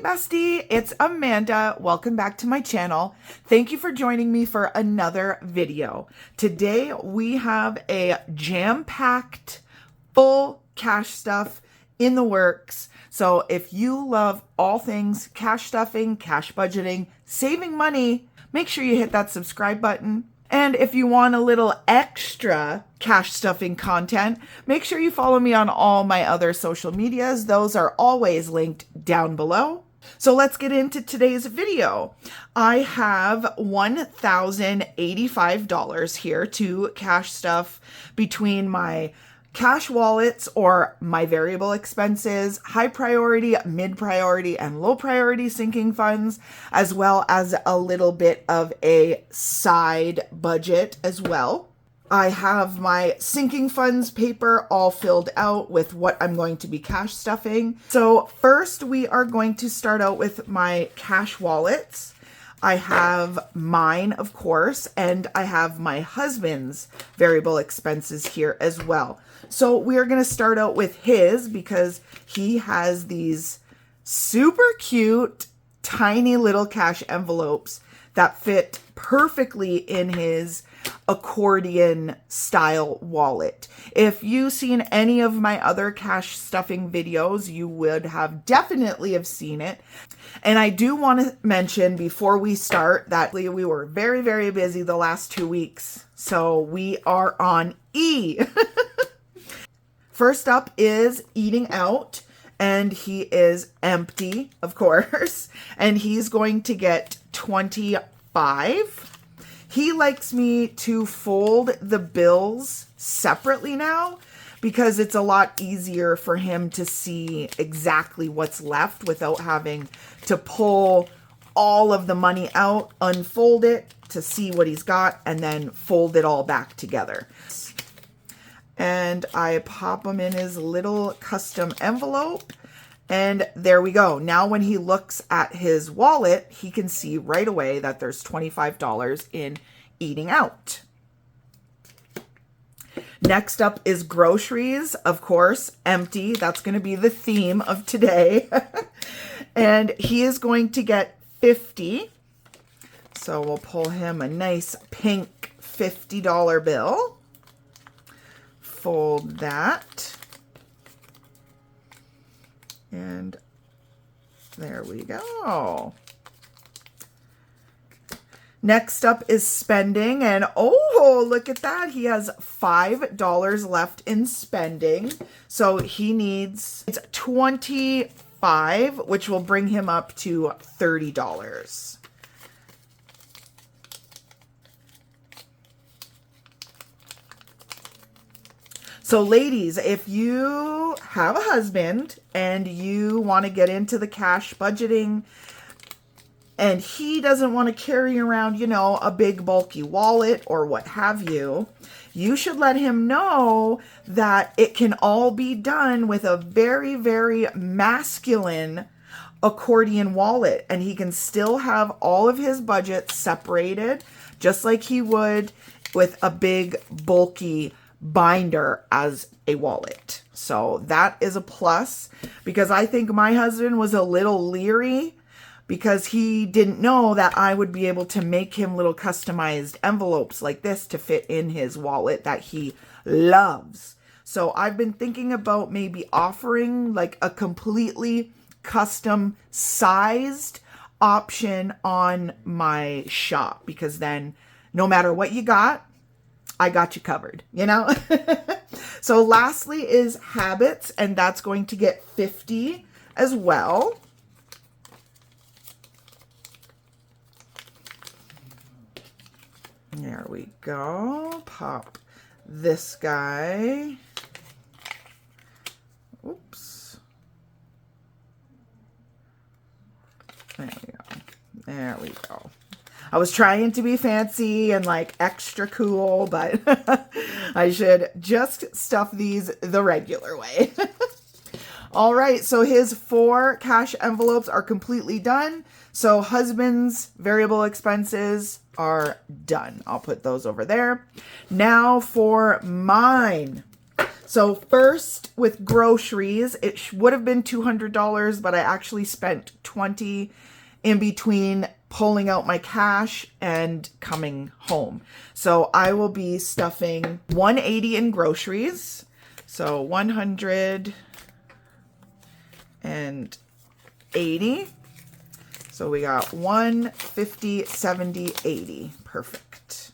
bestie, it's Amanda. Welcome back to my channel. Thank you for joining me for another video. Today we have a jam-packed, full cash stuff in the works. So if you love all things cash stuffing, cash budgeting, saving money, make sure you hit that subscribe button. And if you want a little extra cash stuffing content, make sure you follow me on all my other social medias. Those are always linked down below. So let's get into today's video. I have $1,085 here to cash stuff between my cash wallets or my variable expenses, high priority, mid priority, and low priority sinking funds, as well as a little bit of a side budget as well. I have my sinking funds paper all filled out with what I'm going to be cash stuffing. So first we are going to start out with my cash wallets. I have mine, of course, and I have my husband's variable expenses here as well. So we are going to start out with his because he has these super cute, tiny little cash envelopes that fit perfectly in his accordion style wallet. If you've seen any of my other cash stuffing videos, you would have definitely have seen it. And I do want to mention before we start that we were very, very busy the last 2 weeks. So we are on E. First up is eating out, and he is empty, of course, and he's going to get 25. He likes me to fold the bills separately now because it's a lot easier for him to see exactly what's left without having to pull all of the money out, unfold it to see what he's got, and then fold it all back together. And I pop him in his little custom envelope. And there we go. Now when he looks at his wallet, he can see right away that there's $25 in eating out. Next up is groceries, of course, empty. That's going to be the theme of today. And he is going to get 50. So we'll pull him a nice pink $50 bill. Fold that. And there we go. Next up is spending, and oh, look at that. He has $5 left in spending. So he needs, it's 25, which will bring him up to $30. So ladies, if you have a husband and you want to get into the cash budgeting and he doesn't want to carry around, you know, a big bulky wallet or what have you, you should let him know that it can all be done with a very, very masculine accordion wallet, and he can still have all of his budgets separated just like he would with a big bulky binder as a wallet. So that is a plus, because I think my husband was a little leery because he didn't know that I would be able to make him little customized envelopes like this to fit in his wallet that he loves. So I've been thinking about maybe offering like a completely custom sized option on my shop, because then no matter what you got, I got you covered, you know? So lastly is habits, and that's going to get 50 as well. There we go. Pop this guy. Oops. There we go. There we go. I was trying to be fancy and like extra cool, but I should just stuff these the regular way. All right, so his 4 cash envelopes are completely done. So husband's variable expenses are done. I'll put those over there. Now for mine. So first with groceries, it would have been $200, but I actually spent 20 in between pulling out my cash and coming home. So I will be stuffing 180 in groceries. So 180. So we got 150, 70, 80. Perfect.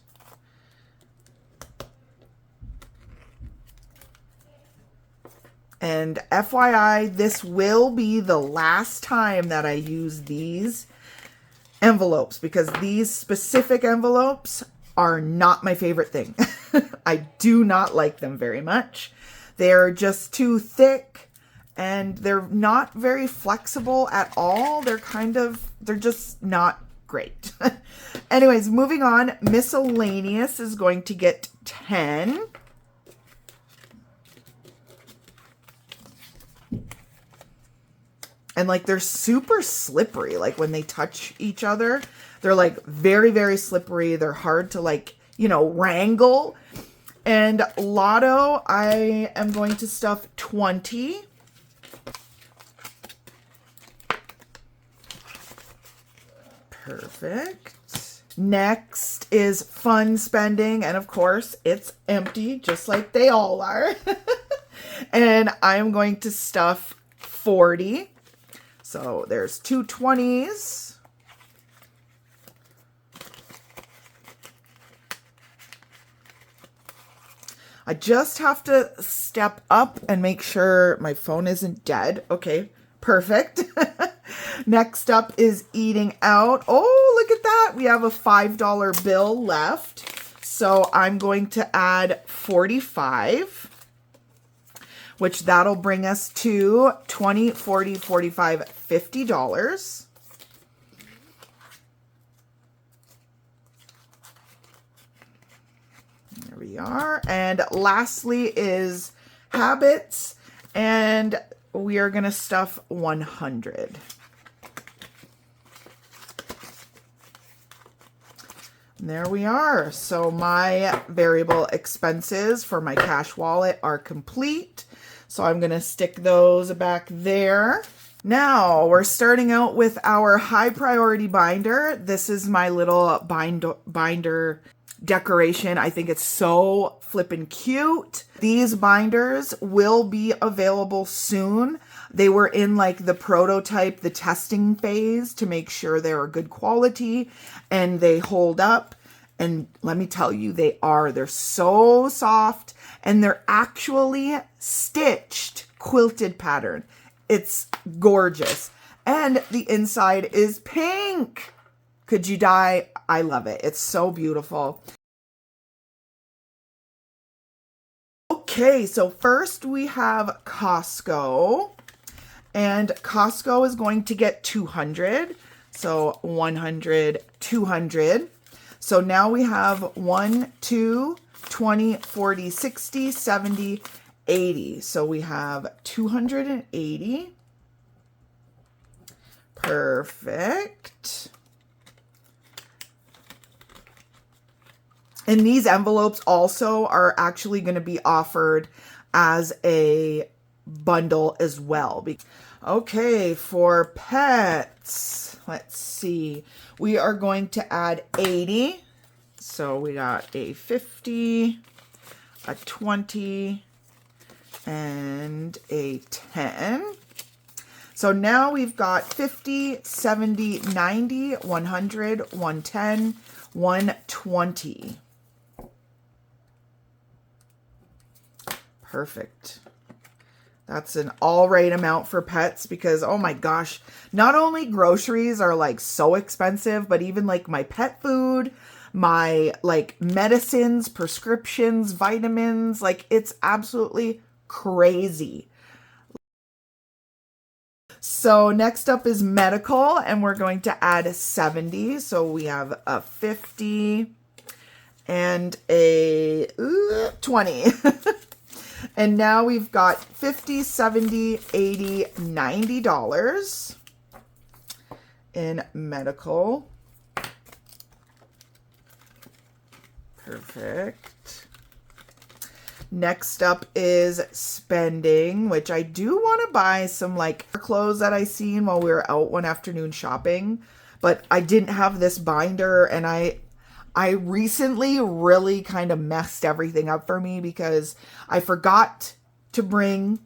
And FYI, this will be the last time that I use these envelopes, because these specific envelopes are not my favorite thing. I do not like them very much. They're just too thick and they're not very flexible at all. They're just not great. Anyways, moving on, miscellaneous is going to get 10. And like they're super slippery. Like when they touch each other, they're like very, very slippery. They're hard to like, wrangle. And Lotto, I am going to stuff 20. Perfect. Next is fun spending. And of course, it's empty, just like they all are. And I'm going to stuff 40. So there's 2 20s. I just have to step up and make sure my phone isn't dead. Okay, perfect. Next up is eating out. Oh, look at that. We have a $5 bill left. So I'm going to add 45. Which that'll bring us to $20, $40, $45, $50. There we are. And lastly is habits, and we are going to stuff 100. There we are. So my variable expenses for my cash wallet are complete. So I'm going to stick those back there. Now we're starting out with our high priority binder. This is my little binder decoration. I think it's so flippin' cute. These binders will be available soon. They were in like the prototype, the testing phase to make sure they're good quality and they hold up. And let me tell you, they're so soft and they're actually stitched quilted pattern. It's gorgeous. And the inside is pink. Could you die? I love it. It's so beautiful. Okay, so first we have Costco. And Costco is going to get 200. So 100, 200. So now we have 1, 2, 20, 40, 60, 70, 80. So we have 280. Perfect. And these envelopes also are actually going to be offered as a bundle as well. Okay, for pets, let's see. We are going to add 80. So we got a 50, a 20, and a 10. So now we've got 50, 70, 90, 100, 110, 120. Perfect. That's an all right amount for pets because, oh my gosh, not only groceries are like so expensive, but even like my pet food, my like medicines, prescriptions, vitamins, like it's absolutely crazy. So next up is medical, and we're going to add 70. So we have a 50 and a 20. And now we've got 50, 70, 80, $90 in medical. Perfect. Next up is spending, which I do want to buy some like clothes that I seen while we were out one afternoon shopping, but I didn't have this binder, and I recently really kind of messed everything up for me because I forgot to bring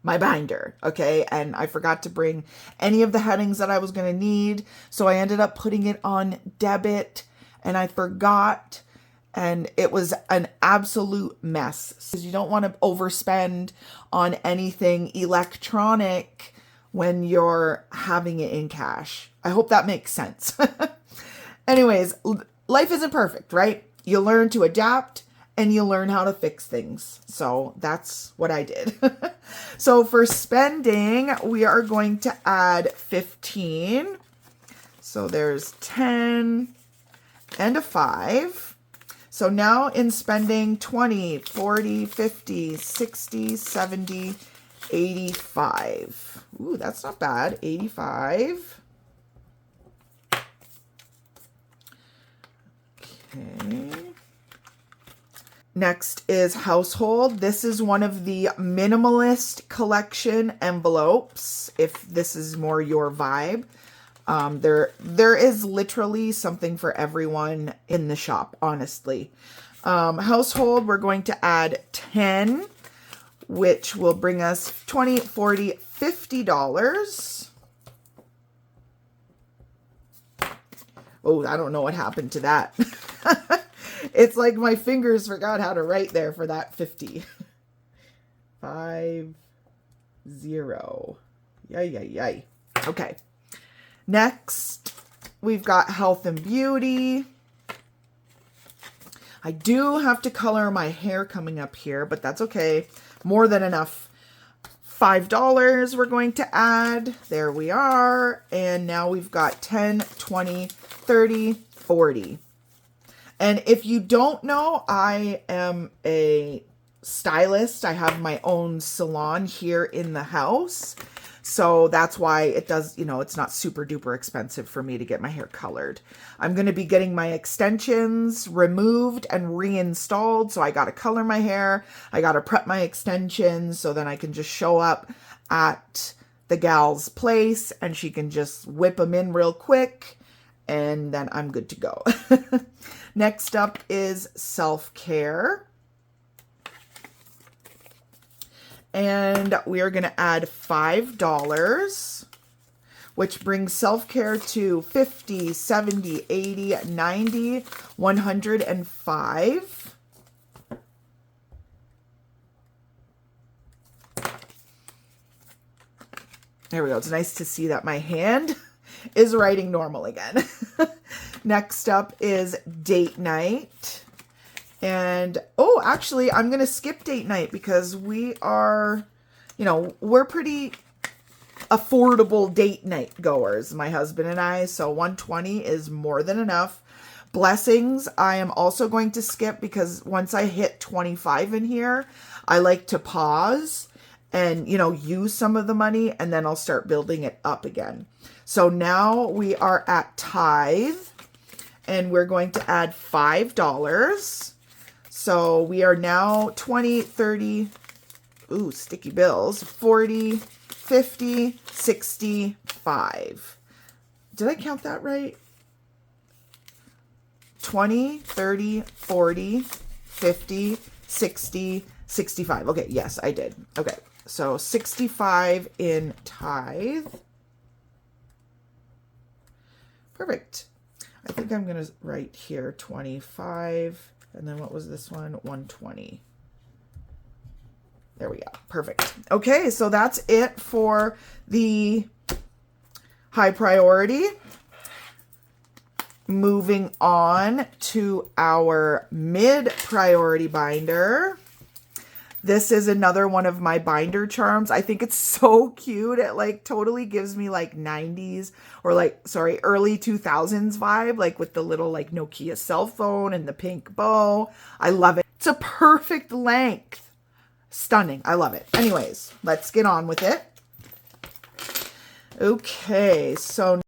my binder, okay? And I forgot to bring any of the headings that I was going to need, so I ended up putting it on debit, and I forgot. And it was an absolute mess. So you don't want to overspend on anything electronic when you're having it in cash. I hope that makes sense. Anyways, life isn't perfect, right? You learn to adapt and you learn how to fix things. So that's what I did. So for spending, we are going to add 15. So there's 10 and a 5. So now in spending 20, 40, 50, 60, 70, 85. Ooh, that's not bad. 85. Okay. Next is household. This is one of the minimalist collection envelopes, if this is more your vibe. There is literally something for everyone in the shop, honestly. Household, we're going to add 10, which will bring us $20, $40, $50. Oh, I don't know what happened to that. It's like my fingers forgot how to write there for that 50. 50. Yay. Okay. Next, we've got health and beauty. I do have to color my hair coming up here, but that's okay. More than enough. $5 we're going to add. There we are. And now we've got 10, 20, 30, 40. And if you don't know, I am a stylist. I have my own salon here in the house. So that's why it does, it's not super duper expensive for me to get my hair colored. I'm going to be getting my extensions removed and reinstalled. So I got to color my hair. I got to prep my extensions so then I can just show up at the gal's place and she can just whip them in real quick. And then I'm good to go. Next up is self-care. And we are going to add $5, which brings self-care to 50, 70, 80, 90, 105. There we go. It's nice to see that my hand is writing normal again. Next up is date night. And, oh, actually, I'm going to skip date night because we are, we're pretty affordable date night goers, my husband and I. So 120 is more than enough. Blessings, I am also going to skip because once I hit 25 in here, I like to pause and, use some of the money and then I'll start building it up again. So now we are at tithe and we're going to add $5. So we are now 20, 30, ooh, sticky bills, 40, 50, 65. Did I count that right? 20, 30, 40, 50, 60, 65. Okay, yes, I did. Okay, so 65 in tithe. Perfect. I think I'm going to write here 25. And then what was this one? 120. There we go. Perfect. Okay, so that's it for the high priority. Moving on to our mid priority binder. This is another one of my binder charms. I think it's so cute. It like totally gives me like 90s or early 2000s vibe, like with the little like Nokia cell phone and the pink bow. I love it. It's a perfect length. Stunning. I love it. Anyways, let's get on with it. Okay, so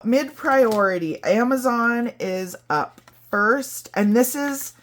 mid priority, Amazon is up first, and this is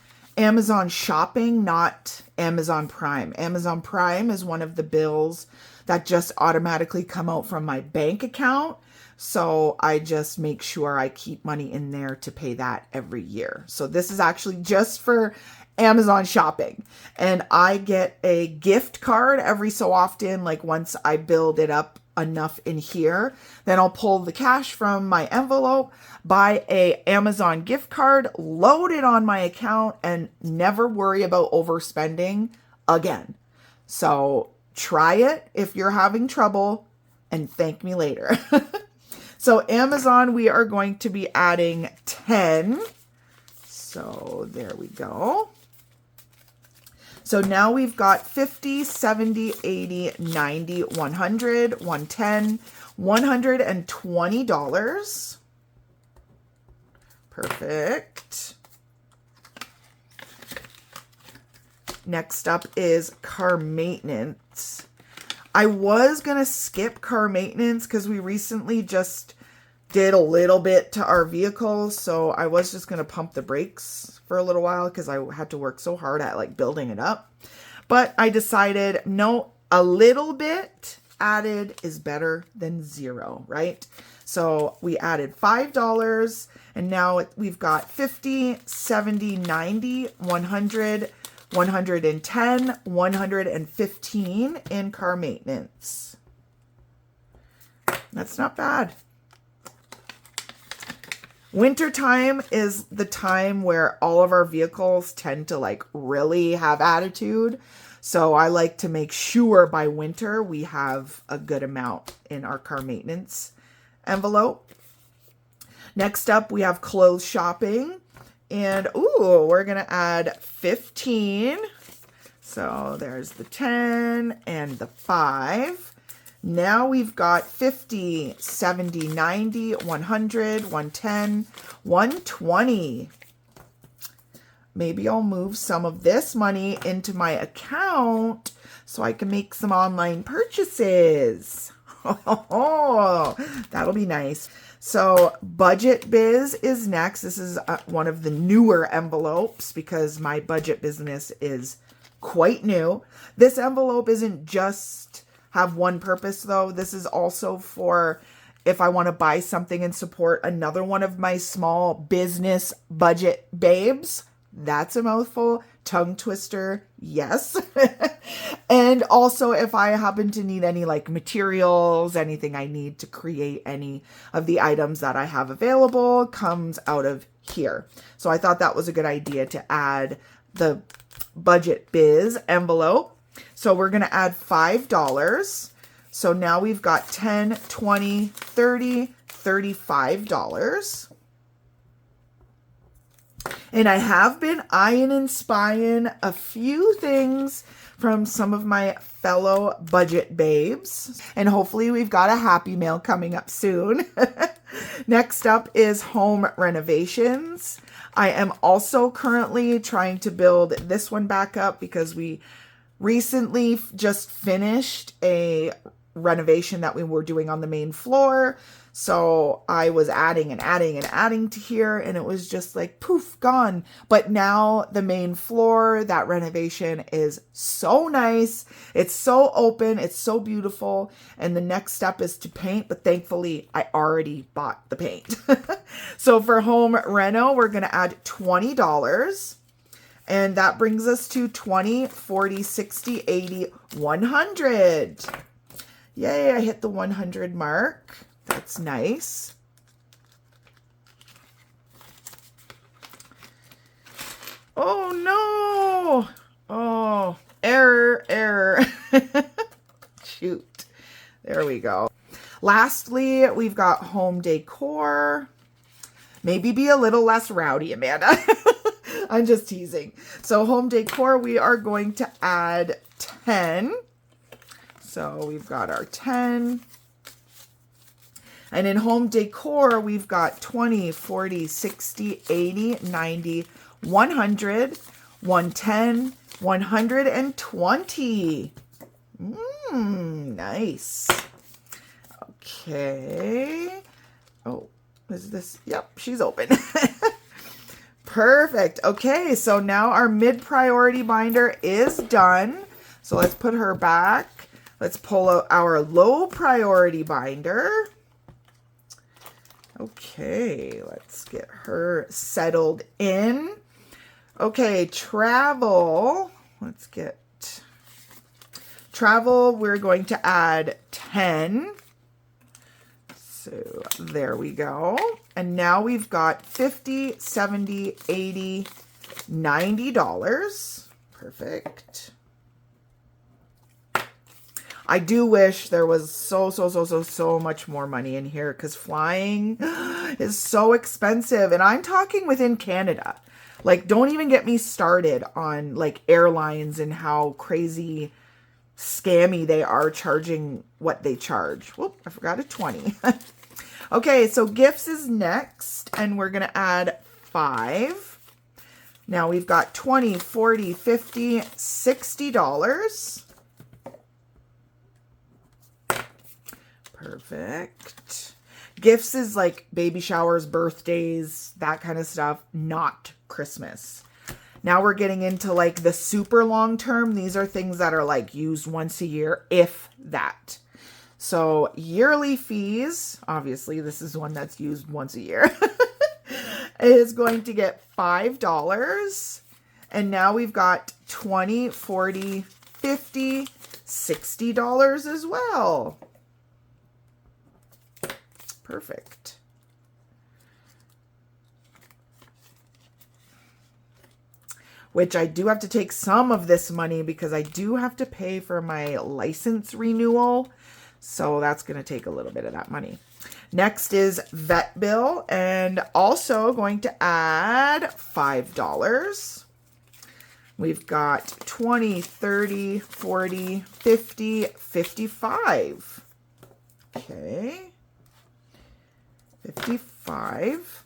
Amazon shopping, not Amazon Prime. Amazon Prime is one of the bills that just automatically come out from my bank account. So I just make sure I keep money in there to pay that every year. So this is actually just for Amazon shopping. And I get a gift card every so often. Like once I build it up enough in here, then I'll pull the cash from my envelope, buy a Amazon gift card, load it on my account, and never worry about overspending again. So try it if you're having trouble and thank me later. So Amazon, we are going to be adding 10. So there we go. So now we've got 50, 70, 80, 90, 100, 110, $120. Perfect. Next up is car maintenance. I was going to skip car maintenance because we recently just did a little bit to our vehicles. So I was just going to pump the brakes for a little while because I had to work so hard at like building it up. But I decided, no, a little bit added is better than zero, right? So we added $5 and now we've got 50, 70, 90, 100, 110, 115 in car maintenance. That's not bad. Winter time is the time where all of our vehicles tend to like really have attitude. So I like to make sure by winter we have a good amount in our car maintenance envelope. Next up, we have clothes shopping. And, ooh, we're going to add 15. So there's the 10 and the 5. Now we've got 50, 70, 90, 100, 110, 120. Maybe I'll move some of this money into my account so I can make some online purchases. Oh, that'll be nice. So Budget Biz is next. This is one of the newer envelopes because my budget business is quite new. This envelope isn't just have one purpose though. This is also for if I want to buy something and support another one of my small business budget babes. That's a mouthful. Tongue twister. Yes. And also if I happen to need any like materials, anything I need to create any of the items that I have available comes out of here. So I thought that was a good idea to add the Budget Biz envelope. So we're going to add $5. So now we've got 10, 20, 30, $35. And I have been eyeing and spying a few things from some of my fellow budget babes. And hopefully we've got a happy mail coming up soon. Next up is home renovations. I am also currently trying to build this one back up because we recently just finished a renovation that we were doing on the main floor. So I was adding and adding and adding to here and it was just like poof, gone. But now the main floor, that renovation is so nice. It's so open. It's so beautiful. And the next step is to paint, but thankfully I already bought the paint. So for home reno, we're going to add $20. And that brings us to 20, 40, 60, 80, 100. Yay, I hit the 100 mark. That's nice. Oh no. Oh, error. Shoot. There we go. Lastly, we've got home decor. Maybe be a little less rowdy, Amanda. I'm just teasing. So home decor, we are going to add 10. So we've got our 10. And in home decor, we've got 20, 40, 60, 80, 90, 100, 110, 120. Nice. Okay. Oh, is this? Yep, she's open. Perfect. Okay, so now our mid-priority binder is done. So let's put her back. Let's pull out our low priority binder. Okay, let's get her settled in. Okay, travel. Let's get travel. We're going to add 10. So there we go. And now we've got $50, $70, $80, $90. Perfect. I do wish there was so much more money in here because flying is so expensive. And I'm talking within Canada. Like, don't even get me started on like airlines and how crazy scammy they are charging what they charge. Whoop, I forgot a 20. Okay, so gifts is next, and we're going to add 5. Now we've got $20, $40, $50, $60. Perfect. Gifts is like baby showers, birthdays, that kind of stuff, not Christmas. Now we're getting into like the super long term. These are things that are like used once a year, if that. So yearly fees, obviously this is one that's used once a year, is going to get $5. And now we've got $20, $40, $50, $60 as well. Perfect. Which I do have to take some of this money because I do have to pay for my license renewal. So that's going to take a little bit of that money. Next is vet bill, and also going to add $5. We've got 20, 30, 40, 50, 55. Okay. 55.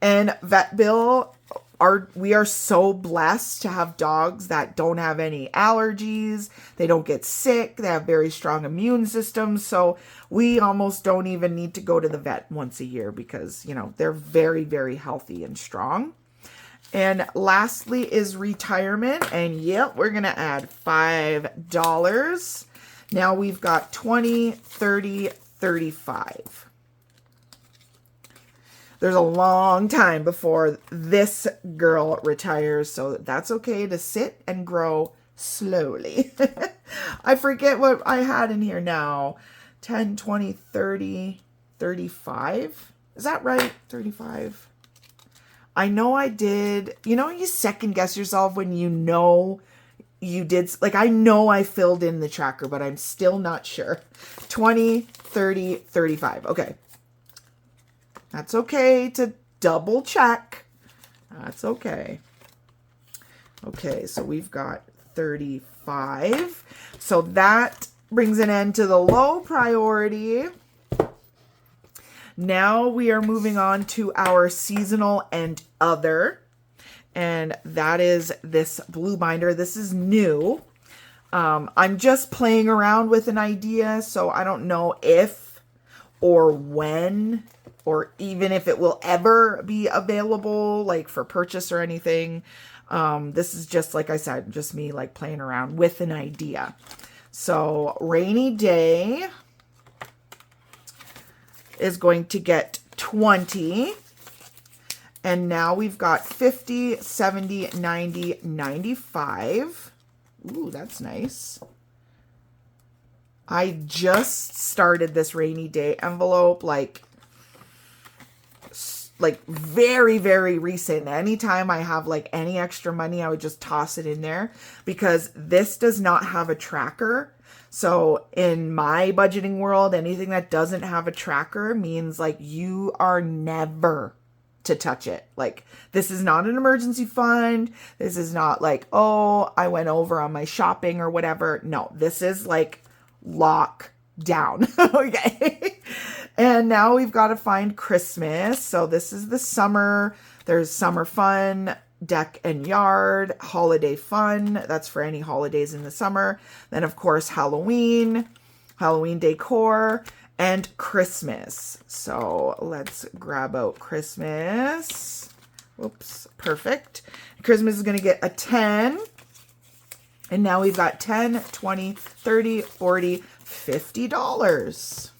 And vet bill, we are so blessed to have dogs that don't have any allergies. They don't get sick. They have very strong immune systems. So we almost don't even need to go to the vet once a year because, you know, they're very, very healthy and strong. And lastly is retirement. And yep, we're going to add $5. Now we've got 20, 30, 35. There's a long time before this girl retires, so that's okay to sit and grow slowly. I forget what I had in here now. 10, 20, 30, 35. Is that right? 35. I know I did. You know, you second guess yourself when you know you did. Like, I know I filled in the tracker, but I'm still not sure. 20, 30, 35. Okay. That's okay to double check. That's okay. Okay, so we've got 35. So that brings an end to the low priority. Now we are moving on to our seasonal and other. And that is this blue binder. This is new. I'm just playing around with an idea, so I don't know if or when or even if it will ever be available, like for purchase or anything. This is just, like I said, just me like playing around with an idea. So rainy day is going to get 20. And now we've got 50, 70, 90, 95. Ooh, that's nice. I just started this rainy day envelope like very, very recent. Anytime I have like any extra money, I would just toss it in there because this does not have a tracker. So in my budgeting world, anything that doesn't have a tracker means like you are never to touch it. Like, this is not an emergency fund. This is not like, oh, I went over on my shopping or whatever. No, this is like lock down. Okay. And now we've got to find Christmas. So this is the summer. There's summer fun, deck and yard, holiday fun. That's for any holidays in the summer. Then of course, Halloween decor, and Christmas. So let's grab out Christmas. Oops, perfect. Christmas is going to get a 10. And now we've got 10, 20, 30, 40, $50.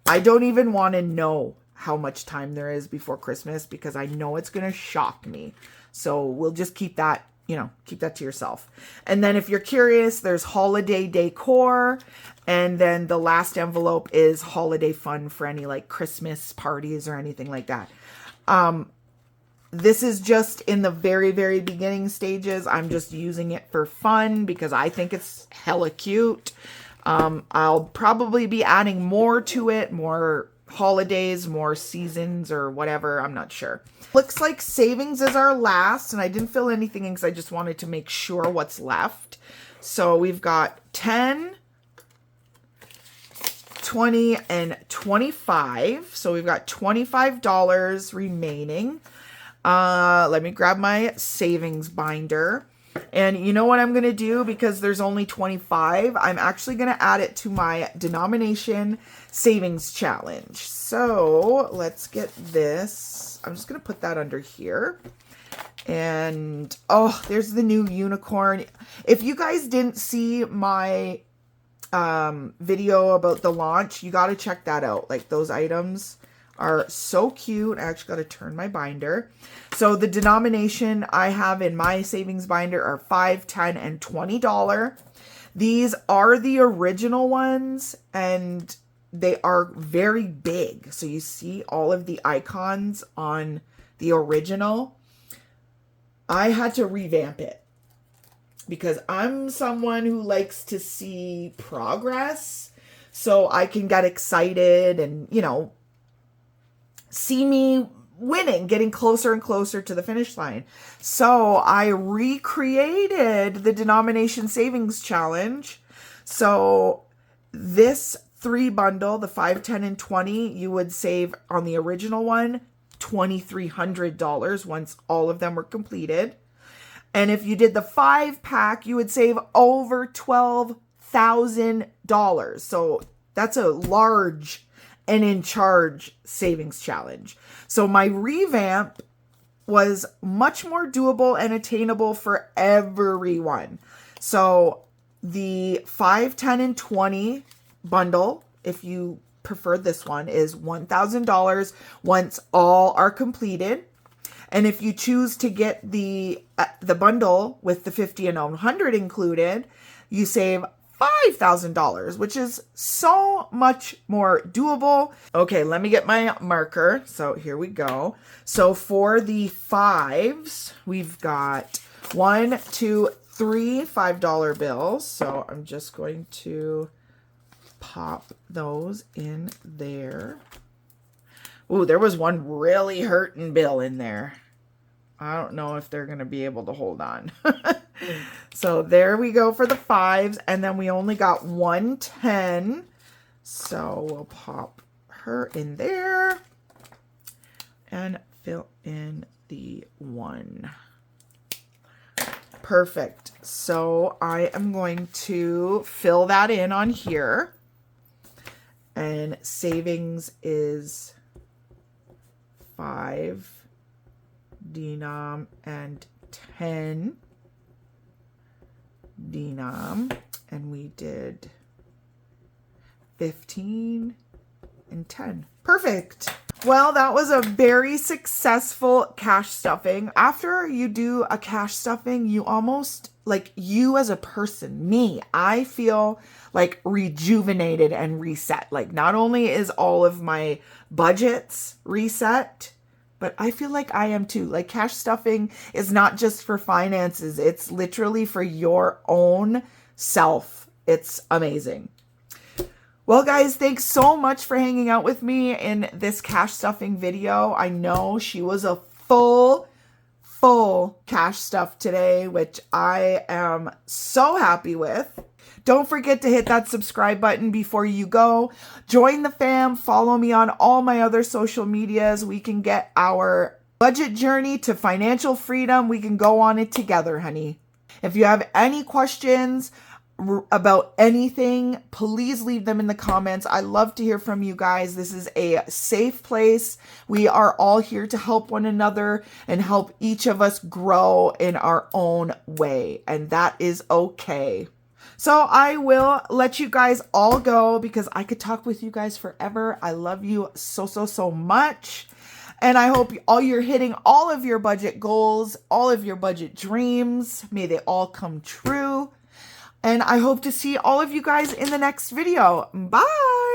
I don't even want to know how much time there is before Christmas because I know it's going to shock me. So we'll just keep that, keep that to yourself. And then if you're curious, there's holiday decor. And then the last envelope is holiday fun for any like Christmas parties or anything like that. This is just in the very, very beginning stages. I'm just using it for fun because I think it's hella cute. I'll probably be adding more to it, more holidays, more seasons or whatever. I'm not sure. Looks like savings is our last, and I didn't fill anything in because I just wanted to make sure what's left. So we've got 10, 20, and 25. So we've got $25 remaining. Let me grab my savings binder. And you know what I'm going to do? Because there's only 25, I'm actually going to add it to my denomination savings challenge. So let's get this. I'm just going to put that under here. And oh, there's the new unicorn. If you guys didn't see my video about the launch, you got to check that out. Like those items are so cute. I actually got to turn my binder. So the denomination I have in my savings binder are $5, $10, and $20. These are the original ones and they are very big. So you see all of the icons on the original. I had to revamp it because I'm someone who likes to see progress so I can get excited and, see me winning, getting closer and closer to the finish line. So I recreated the denomination savings challenge. So this 3 bundle, the 5, 10, and 20, you would save on the original one $2,300 once all of them were completed. And if you did the 5-pack, you would save over $12,000. So that's a large and in charge savings challenge. So my revamp was much more doable and attainable for everyone. So the 5, 10, and 20 bundle, if you prefer this one, is $1,000 once all are completed. And if you choose to get the bundle with the 50 and 100 included, you save $5,000, which is so much more doable. Okay, let me get my marker. So here we go. So for the 5s, we've got 1, 2, 3 $5 bills. So I'm just going to pop those in there. Ooh, there was one really hurting bill in there. I don't know if they're going to be able to hold on. So there we go for the 5s. And then we only got 110. So we'll pop her in there and fill in the 1. Perfect. So I am going to fill that in on here. And savings is 5 denom and 10 denom, and we did 15 and 10. Perfect. Well, that was a very successful cash stuffing. After you do a cash stuffing, you almost, like, you as a person, me, I feel like rejuvenated and reset. Like, not only is all of my budgets reset, but I feel like I am too. Like, cash stuffing is not just for finances. It's literally for your own self. It's amazing. Well, guys, thanks so much for hanging out with me in this cash stuffing video. I know she was a full cash stuff today, which I am so happy with. Don't forget to hit that subscribe button before you go. Join the fam. Follow me on all my other social medias. We can get our budget journey to financial freedom. We can go on it together, honey. If you have any questions, about anything, please leave them in the comments. I love to hear from you guys. This is a safe place. We are all here to help one another and help each of us grow in our own way. And that is okay. So I will let you guys all go because I could talk with you guys forever. I love you so, so, so much. And I hope you're hitting all of your budget goals, all of your budget dreams. May they all come true. And I hope to see all of you guys in the next video. Bye.